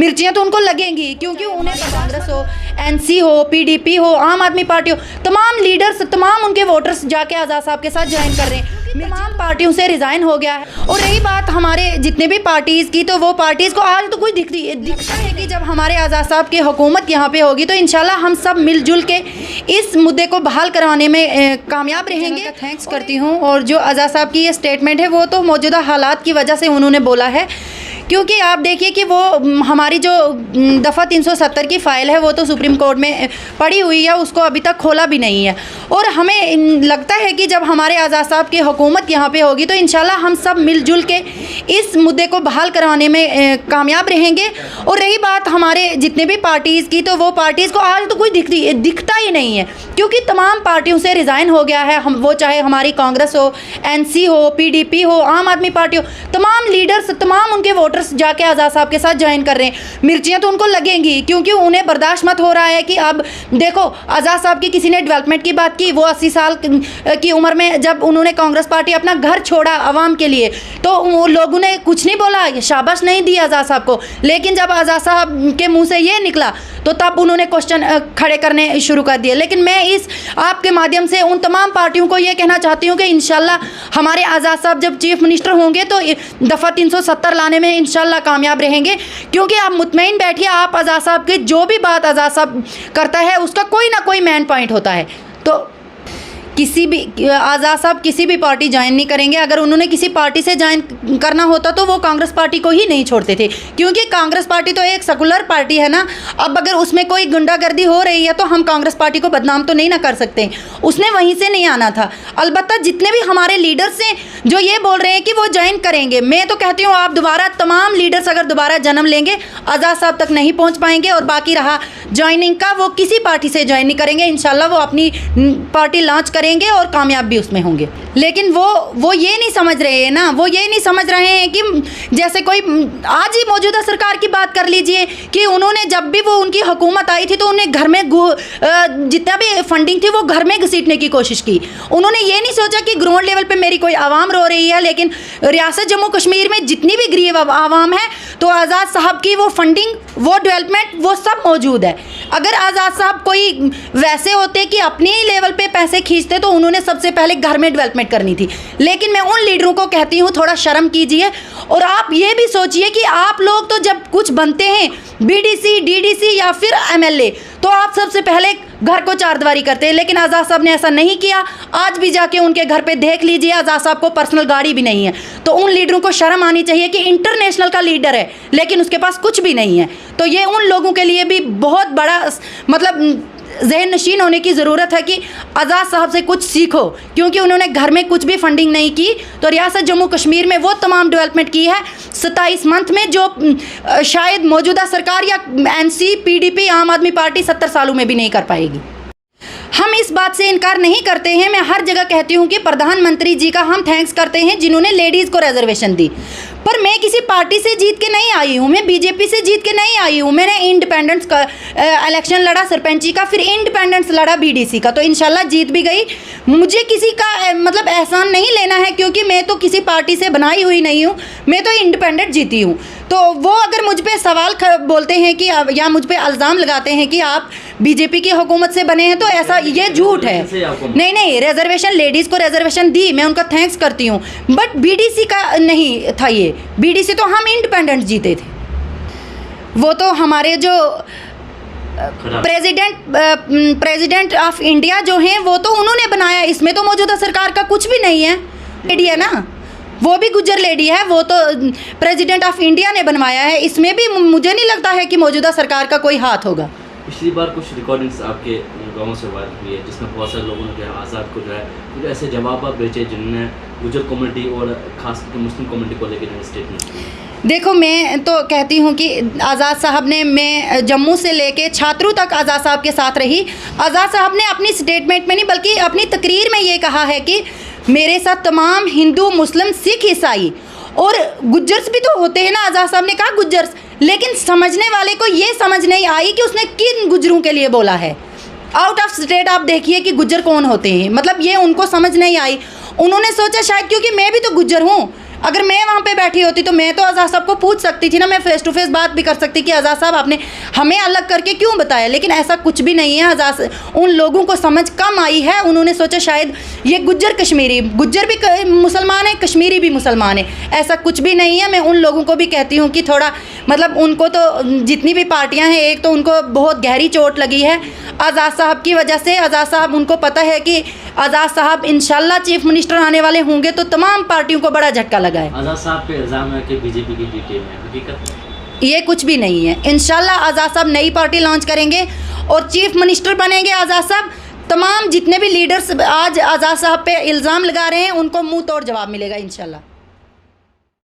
मिर्चियाँ तो उनको लगेंगी, क्योंकि उन्हें कांग्रेस हो, एनसी हो, पीडीपी हो, आम आदमी पार्टी हो, तमाम लीडर्स, तमाम उनके वोटर्स जाके आज़ाद साहब के साथ ज्वाइन कर रहे हैं। तमाम पार्टियों से रिज़ाइन हो गया है। और रही बात हमारे जितने भी पार्टीज़ की, तो वो पार्टीज़ को आज तो कुछ दिखता है कि जब हमारे आज़ाद साहब की हुकूमत यहाँ पे होगी तो इंशाल्लाह हम सब मिलजुल के इस मुद्दे को बहाल करवाने में कामयाब रहेंगे। थैंक्स करती हूँ। और जो आज़ाद साहब की ये स्टेटमेंट है वो तो मौजूदा हालात की वजह से उन्होंने बोला है, क्योंकि आप देखिए कि वो हमारी जो दफ़ा 370 की फ़ाइल है वो तो सुप्रीम कोर्ट में पड़ी हुई है, उसको अभी तक खोला भी नहीं है। और हमें लगता है कि जब हमारे आज़ाद साहब की हुकूमत यहाँ पे होगी तो इंशाल्लाह हम सब मिलजुल के इस मुद्दे को बहाल करवाने में कामयाब रहेंगे। और रही बात हमारे जितने भी पार्टीज़ की, तो वो पार्टीज़ को आज तो कुछ दिखता ही नहीं है, क्योंकि तमाम पार्टियों से रिज़ाइन हो गया है। हम वो चाहे हमारी कांग्रेस हो, एनसी हो, पीडीपी हो, आम आदमी पार्टी हो, तमाम लीडर्स, तमाम उनके वोटर्स जाके आज़ाद साहब के साथ ज्वाइन कर रहे हैं। मिर्चियाँ तो उनको लगेंगी, क्योंकि उन्हें बर्दाश्त मत हो रहा है कि अब देखो आज़ाद साहब की किसी ने डेवलपमेंट की बात की, वो 80 साल की उम्र में जब उन्होंने कांग्रेस पार्टी अपना घर छोड़ा आवाम के लिए, तो लोगों ने कुछ नहीं बोला, शाबाश नहीं दी आज़ाद साहब को। लेकिन जब आज़ाद साहब के मुँह से ये निकला तो तब उन्होंने क्वेश्चन खड़े करने शुरू कर दिए। लेकिन मैं इस आपके माध्यम से उन तमाम पार्टियों को ये कहना चाहती हूँ कि इंशाल्लाह हमारे आज़ाद साहब जब चीफ मिनिस्टर होंगे तो दफ़ा 370 लाने में इंशाल्लाह कामयाब रहेंगे। क्योंकि आप मुतमईन बैठिए, आप आज़ाद साहब की जो भी बात आज़ाद साहब करता है उसका कोई ना कोई मेन पॉइंट होता है। तो किसी भी आज़ाद साहब किसी भी पार्टी ज्वाइन नहीं करेंगे। अगर उन्होंने किसी पार्टी से ज्वाइन करना होता तो वो कांग्रेस पार्टी को ही नहीं छोड़ते थे, क्योंकि कांग्रेस पार्टी तो एक सेकुलर पार्टी है ना। अब अगर उसमें कोई गुंडागर्दी हो रही है तो हम कांग्रेस पार्टी को बदनाम तो नहीं ना कर सकते, उसने वहीं से नहीं आना था। अलबत्ता जितने भी हमारे लीडर्स हैं जो ये बोल रहे हैं कि वो ज्वाइन करेंगे, मैं तो कहती हूँ आप दोबारा तमाम लीडर्स अगर दोबारा जन्म लेंगे आज़ाद साहब तक नहीं पहुँच पाएंगे। और बाकी रहा ज्वाइनिंग का, वो किसी पार्टी से ज्वाइन नहीं करेंगे। इंशाल्लाह वो अपनी पार्टी लॉन्च करेंगे और कामयाब भी उसमें होंगे। लेकिन वो ये नहीं समझ रहे हैं ना, वो ये नहीं समझ रहे हैं कि जैसे कोई आज ही मौजूदा सरकार की बात कर लीजिए कि उन्होंने जब भी वो उनकी हुकूमत आई थी तो उन्हें घर में जितना भी फंडिंग थी वो घर में घसीटने की कोशिश की। उन्होंने ये नहीं सोचा कि ग्राउंड लेवल पे मेरी कोई आवाम रो रही है। लेकिन रियासत जम्मू कश्मीर में जितनी भी गरीब आवाम है तो आज़ाद साहब की वो फंडिंग, वो डेवलपमेंट, वो सब मौजूद है। अगर आज़ाद साहब कोई वैसे होते कि अपने ही लेवल पे पैसे खींचते तो उन्होंने सबसे पहले घर में डेवलपमेंट करनी थी। लेकिन मैं उन लीडरों को कहती हूँ थोड़ा शर्म कीजिए। और आप ये भी सोचिए कि आप लोग तो जब कुछ बनते हैं बीडीसी, डीडीसी या फिर एमएलए, तो आप सबसे पहले घर को चारदीवारी करते हैं। लेकिन आज़ाद साहब ने ऐसा नहीं किया। आज भी जाके उनके घर पे देख लीजिए, आज़ाद साहब को पर्सनल गाड़ी भी नहीं है। तो उन लीडरों को शर्म आनी चाहिए कि इंटरनेशनल का लीडर है लेकिन उसके पास कुछ भी नहीं है। तो ये उन लोगों के लिए भी बहुत बड़ा मतलब ज़हन नशीन होने की ज़रूरत है कि आज़ाद साहब से कुछ सीखो, क्योंकि उन्होंने घर में कुछ भी फंडिंग नहीं की तो रियासत जम्मू कश्मीर में वो तमाम डेवलपमेंट की है 27 मंथ में, जो शायद मौजूदा सरकार या एनसी, पीडीपी, आम आदमी पार्टी 70 सालों में भी नहीं कर पाएगी। हम इस बात से इनकार नहीं करते हैं। मैं हर जगह कहती हूँ कि प्रधानमंत्री जी का हम थैंक्स करते हैं जिन्होंने लेडीज़ को रिजर्वेशन दी। पर मैं किसी पार्टी से जीत के नहीं आई हूँ, मैं बीजेपी से जीत के नहीं आई हूँ। मैंने इंडिपेंडेंस का इलेक्शन लड़ा सरपंची का, फिर इंडिपेंडेंस लड़ा बीडीसी का, तो इंशाल्लाह जीत भी गई। मुझे किसी का मतलब एहसान नहीं लेना है, क्योंकि मैं तो किसी पार्टी से बनाई हुई नहीं हूँ, मैं तो इंडिपेंडेंट जीती हूँ। तो वो अगर मुझ पर सवाल बोलते हैं कि या मुझ पर इल्ज़ाम लगाते हैं कि आप बीजेपी की हुकूमत से बने हैं, तो ऐसा ये झूठ है। नहीं, रिजर्वेशन लेडीज़ को रिजर्वेशन दी, मैं उनका थैंक्स करती हूँ, बट बीडीसी का नहीं था। ये बीडीसी तो हम इंडिपेंडेंट जीते थे। वो तो हमारे जो प्रेसिडेंट ऑफ इंडिया जो हैं वो तो उन्होंने बनाया, इसमें तो मौजूदा सरकार का कुछ भी नहीं है। लेडी है ना, वो भी गुज्जर लेडी है, वो तो प्रेसिडेंट ऑफ इंडिया ने बनवाया है। इसमें भी मुझे नहीं लगता है कि मौजूदा सरकार का कोई हाथ होगा। पिछली बार कुछ रिकॉर्डिंग्स आपके गाँव से वायरल हुई है जिसमें बहुत सारे लोगों ने जो है आज़ाद को जो है कुछ ऐसे जवाब बेचे जिन्होंने गुजर कम्युनिटी और खासकर मुस्लिम कम्युनिटी को लेकर स्टेटमेंट। देखो, मैं तो कहती हूँ कि आज़ाद साहब ने, मैं जम्मू से लेके छात्रों तक आज़ाद साहब के साथ रही। आज़ाद साहब ने अपनी स्टेटमेंट में नहीं बल्कि अपनी तकरीर में ये कहा है कि मेरे साथ तमाम हिंदू, मुस्लिम, सिख, ईसाई और गुज्जर्स भी तो होते हैं ना। आज़ाद साहब ने कहा गुज्जर्स, लेकिन समझने वाले को ये समझ नहीं आई कि उसने किन गुज्जरों के लिए बोला है। आउट ऑफ स्टेट आप देखिए कि गुज्जर कौन होते हैं, मतलब ये उनको समझ नहीं आई। उन्होंने सोचा शायद क्योंकि मैं भी तो गुज्जर हूँ, अगर मैं वहाँ पे बैठी होती तो मैं तो आज़ाद साहब को पूछ सकती थी ना, मैं फेस टू फेस बात भी कर सकती कि आज़ाद साहब आपने हमें अलग करके क्यों बताया, लेकिन ऐसा कुछ भी नहीं है। आज़ाद उन लोगों को समझ कम आई है, उन्होंने सोचा शायद ये गुज्जर कश्मीरी, गुज्जर भी मुसलमान है, कश्मीरी भी मुसलमान है, ऐसा कुछ भी नहीं है। मैं उन लोगों को भी कहती हूँ कि थोड़ा मतलब उनको तो जितनी भी पार्टियाँ हैं, एक तो उनको बहुत गहरी चोट लगी है आज़ाद साहब की वजह से। आज़ाद साहब, उनको पता है कि आज़ाद साहब इंशाल्लाह चीफ मिनिस्टर आने वाले होंगे तो तमाम पार्टियों को बड़ा झटका लगा है। आज़ाद साहब पे इल्ज़ाम है कि बीजेपी की बी टीम है, हकीकत ये कुछ भी नहीं है। इंशाल्लाह आज़ाद साहब नई पार्टी लॉन्च करेंगे और चीफ मिनिस्टर बनेंगे आज़ाद साहब। तमाम जितने भी लीडर्स आज आज़ाद साहब पे इल्ज़ाम लगा रहे हैं उनको मुंह तोड़ जवाब मिलेगा इंशाल्लाह।